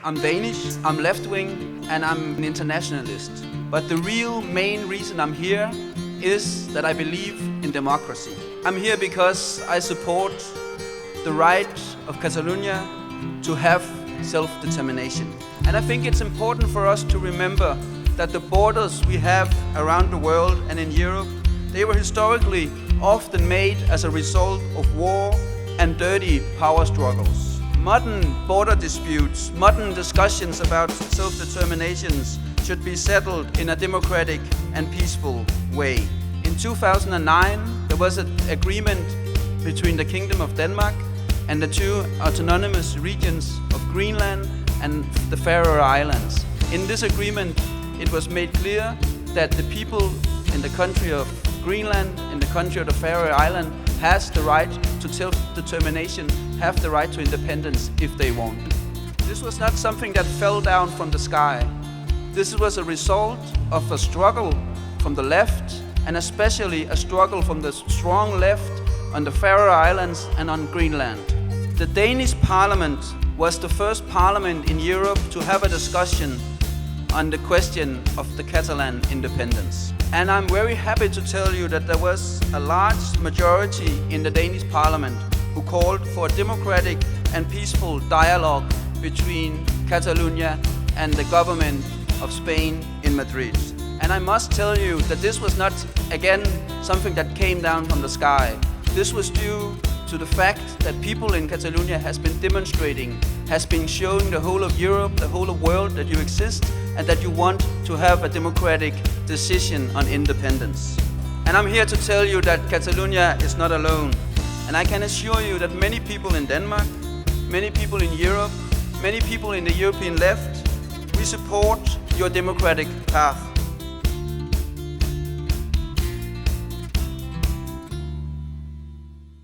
I'm Danish, I'm left-wing, and I'm an internationalist. But the real main reason I'm here is that I believe in democracy. I'm here because I support the right of Catalunya to have self-determination. And I think it's important for us to remember that the borders we have around the world and in Europe, they were historically often made as a result of war and dirty power struggles. Modern border disputes, modern discussions about self-determinations should be settled in a democratic and peaceful way. In 2009, there was an agreement between the Kingdom of Denmark and the two autonomous regions of Greenland and the Faroe Islands. In this agreement, it was made clear that the people in the country of Greenland, in the country of the Faroe Islands, has the right to self-determination, have the right to independence if they want. This was not something that fell down from the sky. This was a result of a struggle from the left, and especially a struggle from the strong left on the Faroe Islands and on Greenland. The Danish parliament was the first parliament in Europe to have a discussion on the question of the Catalan independence. And I'm very happy to tell you that there was a large majority in the Danish parliament who called for a democratic and peaceful dialogue between Catalonia and the government of Spain in Madrid. And I must tell you that this was not, again, something that came down from the sky. This was due to the fact that people in Catalonia has been demonstrating, has been showing the whole of Europe, the whole of world that you exist and that you want to have a democratic decision on independence. And I'm here to tell you that Catalonia is not alone. And I can assure you that many people in Denmark, many people in Europe, many people in the European left, we support your democratic path.